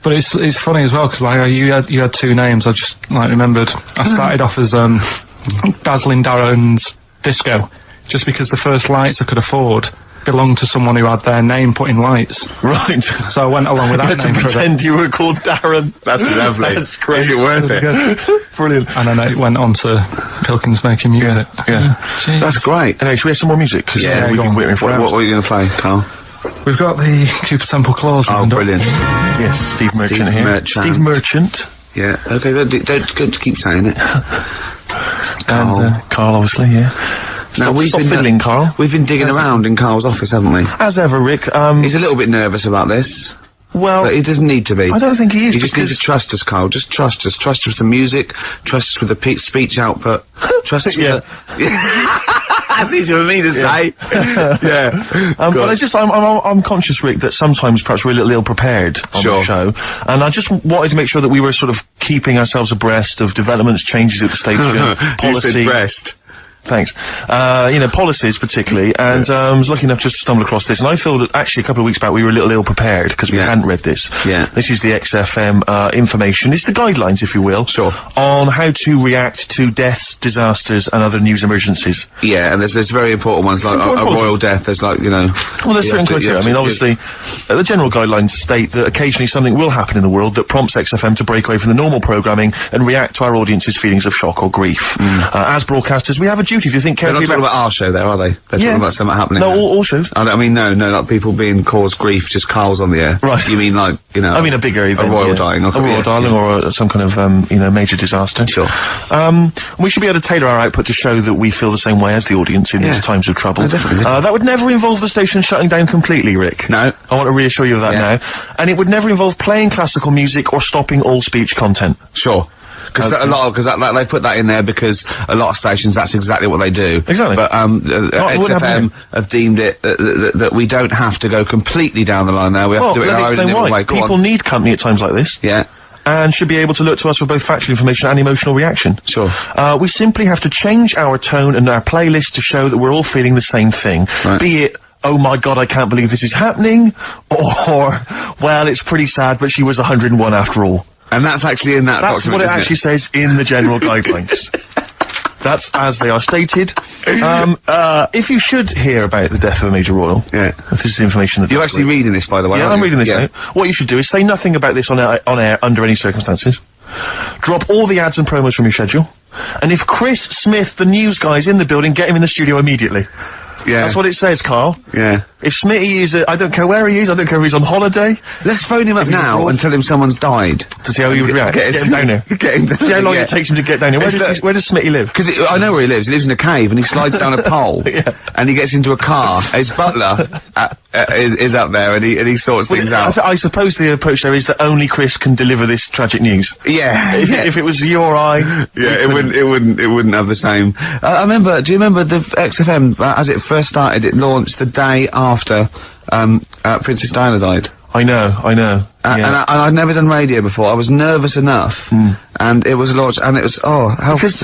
But it's funny as well, because like you had two names. I just remembered. I started off as Dazzling Darren's Disco, just because the first lights I could afford belonged to someone who had their name put in lights. Right. So I went along with that name to pretend you were called Darren. That's lovely. That's great. Is it worth it? Brilliant. And then it went on to Pilkins making music. Yeah. That's great. Anyway, should we have some more music? Cause, Yeah, we've go been on. waiting for hours. What are you going to play, Carl? We've got the Cooper Temple Claws. Oh, brilliant. Yes, Steve Merchant here. Merchant. Steve Merchant. Yeah. Okay, don't keep saying it. And Carl, obviously, yeah. Now Stop fiddling, Carl. We've been digging around in Carl's office, haven't we? As ever, Rick. He's a little bit nervous about this. Well, But he doesn't need to be. I don't think he is. You just need to trust us, Carl. Just trust us. Trust us with the music. Trust us with the speech output. Trust us with the... That's easy for me to say. Yeah. But I'm conscious, Rick, that sometimes perhaps we're a little ill-prepared on the show. And I just wanted to make sure that we were sort of keeping ourselves abreast of developments, changes at the station, policy. You said breast. Thanks. Policies particularly, and I was lucky enough just to stumble across this, and I feel that actually a couple of weeks back we were a little ill-prepared, because we hadn't read this. Yeah. This is the XFM, information. It's the guidelines, if you will. Sure. On how to react to deaths, disasters, and other news emergencies. Yeah, and there's very important ones, like a royal death, there's like, Well, there's certain criteria. I mean, obviously, the general guidelines state that occasionally something will happen in the world that prompts XFM to break away from the normal programming and react to our audience's feelings of shock or grief. As broadcasters, we have a duty to think They're not carefully talking about our show there, are they? They're talking about something happening No, there. all shows. I mean, no, like people being caused grief, just Carl's on the air. Right. You mean like, I mean a bigger event. A royal dying. A royal dying or some kind of, major disaster. Sure. We should be able to tailor our output to show that we feel the same way as the audience in these times of trouble. Oh, definitely. That would never involve the station shutting down completely, Rick. No. I want to reassure you of that now. And it would never involve playing classical music or stopping all speech content. Sure. Because they put that in there because a lot of stations, that's exactly what they do. Exactly. But XFM have deemed it that we don't have to go completely down the line there. We have to do it in our own little way. People need company at times like this. Yeah. And should be able to look to us for both factual information and emotional reaction. Sure. We simply have to change our tone and our playlist to show that we're all feeling the same thing. Right. Be it, oh my god, I can't believe this is happening, or, well, it's pretty sad, but she was 101 after all. And that's actually in that That's document, what it actually says in the general guidelines. That's as they are stated. If you should hear about the death of a major royal, this is information that... You're actually reading this, by the way, Yeah, aren't I'm you? reading this out. What you should do is say nothing about this on air under any circumstances. Drop all the ads and promos from your schedule. And if Chris Smith, the news guy, is in the building, get him in the studio immediately. Yeah. That's what it says, Carl. Yeah. If Smitty is, I don't care where he is, I don't care if he's on holiday. Let's phone him up now and tell him someone's died. To see how he would react. Get him down there. See how long it takes him to get down there. Where does Smitty live? Because I know where he lives. He lives in a cave and he slides down a pole. And he gets into a car. His butler is up there and he sorts things out. I suppose the approach there is that only Chris can deliver this tragic news. Yeah. If it was you or I... Yeah, it wouldn't have the same. Do you remember the XFM, as it first started, it launched the day after, Princess Diana died? I know. And I'd never done radio before. I was nervous enough. And it was launched, and it was, Because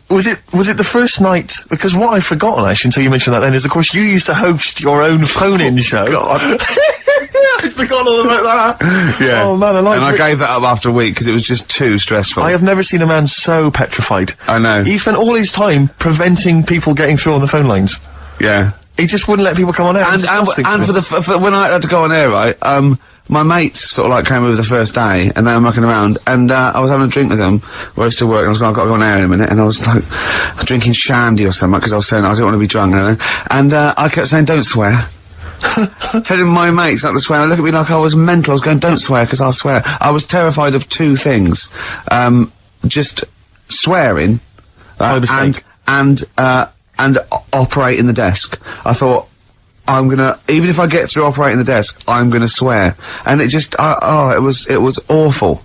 was it the first night? Because what I've forgotten, actually, until you mentioned that then, is of course you used to host your own phone-in show. God. I'd forgotten all about that. Yeah. Oh man, I gave that up after a week because it was just too stressful. I have never seen a man so petrified. I know. He spent all his time preventing people getting through on the phone lines. Yeah. He just wouldn't let people come on air. And for when I had to go on air, right, my mates sort of like came over the first day, and they were mucking around, and I was having a drink with them where I was still working. I was going, I've got to go on air in a minute, and I was like, drinking shandy or something, because I was saying I didn't want to be drunk, and I kept saying, don't swear. Telling my mates not to swear. They look at me like I was mental. I was going, don't swear, because I'll swear. I was terrified of two things. Just swearing, and operating the desk. I thought, even if I get through operating the desk, I'm gonna swear. And it just, it was awful.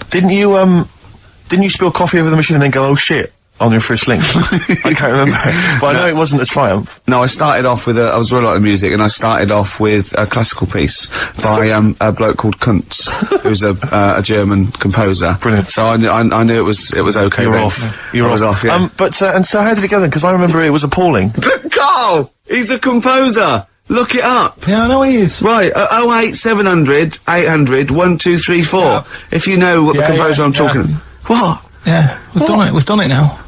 Didn't you spill coffee over the machine and then go, oh shit, on your first link? I can't remember. But I know it wasn't a triumph. No, I started off with I was really like music, and I started off with a classical piece by a bloke called Kuntz, who's a German composer. Brilliant. So I knew it was okay. You're then. off. You're off. Yeah. And so how did it go then? Because I remember it was appalling. But Carl, he's a composer. Look it up. Yeah, I know he is. Right, 08700 800 1234. Yeah. If you know what the composer I'm talking. What? Yeah, we've done it. We've done it now.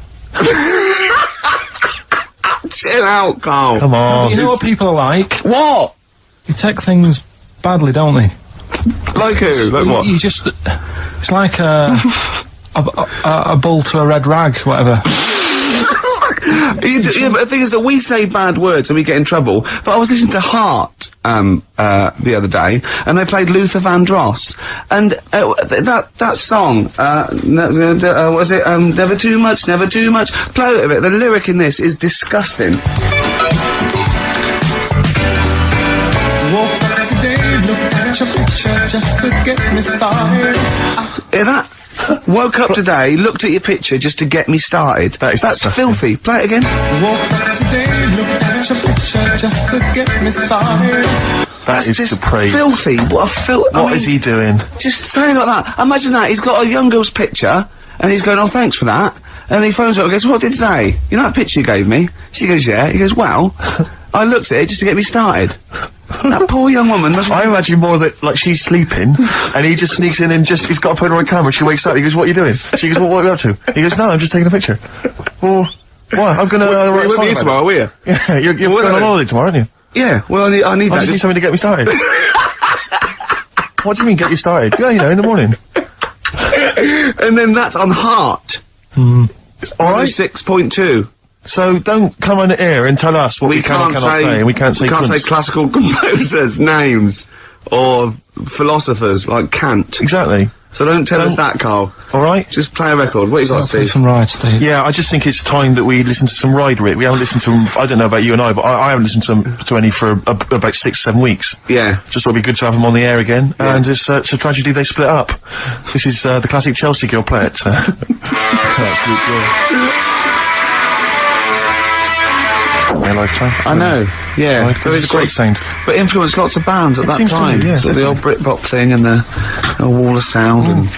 Chill out, Carl. Come on. You know what people are like? What? You take things badly, don't they? Like who? Like what? You just... It's like a bull to a red rag, whatever. Yeah, but the thing is that we say bad words and we get in trouble. But I was listening to Heart the other day, and they played Luther Vandross, and that song, was it Never Too Much, Never Too Much? Play a little bit. The lyric in this is disgusting. Woke up today, looked at your picture just to get me started. Hear that? Woke up today, looked at your picture just to get me started. That's filthy. Play it again. Woke up today, looked at your picture just to get me started. That is just depraved. filthy. What a What is he doing? Just saying like that. Imagine that. He's got a young girl's picture, and he's going, oh, thanks for that. And he phones her up and goes, what did it say? You know that picture you gave me? She goes, yeah. He goes, well, I looked at it just to get me started. That poor young woman must... I imagine more that, like, she's sleeping, and he just sneaks in and he's got a Polaroid camera, she wakes up, he goes, what are you doing? She goes, what are you up to? He goes, no, I'm just taking a picture. Well, why? I'm gonna... you won't be here tomorrow, will you? Yeah, you're going on holiday tomorrow, aren't you? Yeah, well, I need I that. just need something to get me started. What do you mean, get you started? Yeah, you know, in the morning. And then that's on Heart. Alright. 6.2. So don't come on the air and tell us what we can and cannot say. We can't say classical composers' names or philosophers like Kant. Exactly. So don't tell us that, Carl. Alright? Just play a record. What you got, Play Steve? some rides, Steve. Yeah, I just think it's time that we listen to some Ride Rit. We haven't listened to them, I don't know about you and I, but I haven't listened to any for about 6-7 weeks. Yeah. Just thought it'd be good to have them on the air again. Yeah. And it's a tragedy they split up. This is the classic Chelsea girl, play it. Absolute girl. My lifetime. I know, yeah. Right, It was a great sound. But influenced lots of bands at that seems to time. be, yeah, Sort of the old Britpop thing and the Wall of Sound and...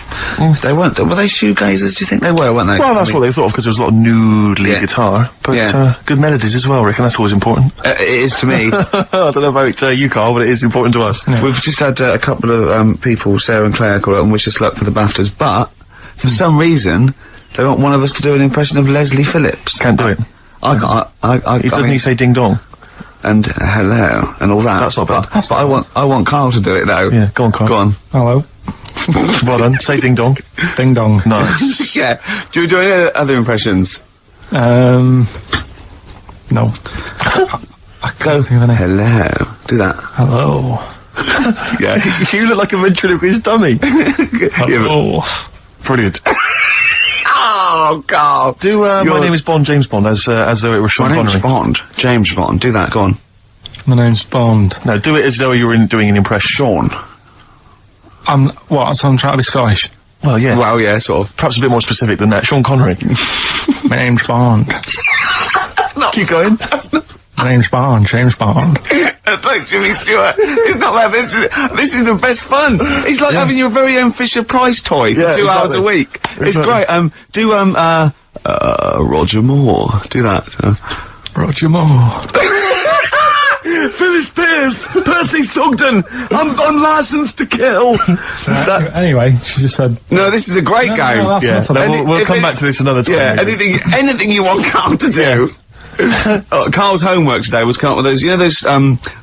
They weren't... Were they shoegazers? Do you think they were, weren't they? Well, that's what they thought of, because there was a lot of nude lead guitar. But, good melodies as well, Rick, and that's always important. It is to me. I don't know about you, Carl, but it is important to us. Yeah. We've just had a couple of people, Sarah and Claire, call up and wish us luck for the BAFTAs, but for some reason they want one of us to do an impression of Leslie Phillips. Can't do it. He doesn't say ding dong and hello and all that. That's not bad. But I want Carl to do it though. Yeah, go on, Carl. Go on. Hello. Well done. Say ding dong. Ding dong. Nice. Yeah. Do you do any other impressions? No. I can't think of any. Hello. Do that. Hello. Yeah. You look like a ventriloquist dummy. Hello. Brilliant. Oh, Carl. Do, my name is Bond, James Bond, as though it were Sean My name's Connery. Bond. James Bond. Do that. Go on. My name's Bond. No, do it as though you were doing an impression. Sean. So I'm trying to be Scottish. Well, yeah. Well, yeah, sort of. Perhaps a bit more specific than that. Sean Connery. My name's Bond. Keep going. My name's Bond, James Bond. Like Jimmy Stewart. It's not like this. This is the best fun. It's like having your very own Fisher Price toy for 2 hours a week. It's great. Do Roger Moore. Do that. Roger Moore. Phyllis Spears, Percy Sugden. I'm licensed to kill. Anyway, she just said. No, this is a great game. No, that's enough of that. We'll come back to this another time. Yeah, anything you want Carl to do. Carl's homework today was come up with those, you know those,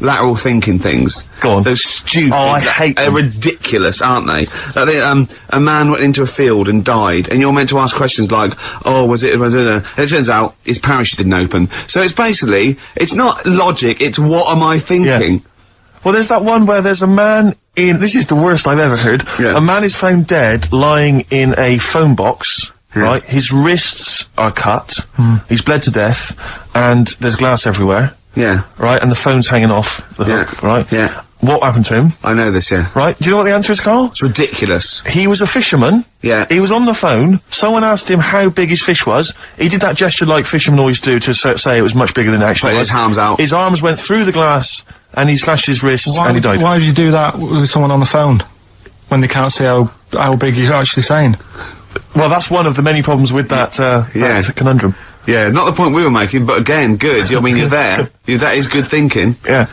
lateral thinking things? Go on. Those stupid... Oh, I hate them. They're ridiculous, aren't they? Like a man went into a field and died, and you're meant to ask questions like, oh, was it... And it turns out his parachute didn't open. So it's basically, it's not logic, it's what am I thinking? Yeah. Well, there's that one where there's a man in... This is the worst I've ever heard. Yeah. A man is found dead lying in a phone box. Right, his wrists are cut, he's bled to death, and there's glass everywhere. Yeah. Right, and the phone's hanging off the hook, right? Yeah. What happened to him? I know this, yeah. Right, do you know what the answer is, Carl? It's ridiculous. He was a fisherman. Yeah. He was on the phone, someone asked him how big his fish was, he did that gesture like fishermen always do to say it was much bigger than it actually Put was. his arms out. His arms went through the glass, and he slashed his wrists, and he died. Why would you do that with someone on the phone? When they can't see how big you're actually saying? Well, that's one of the many problems with that, that conundrum. Yeah, not the point we were making, but again, good. I mean, you're there. That is good thinking. Yeah.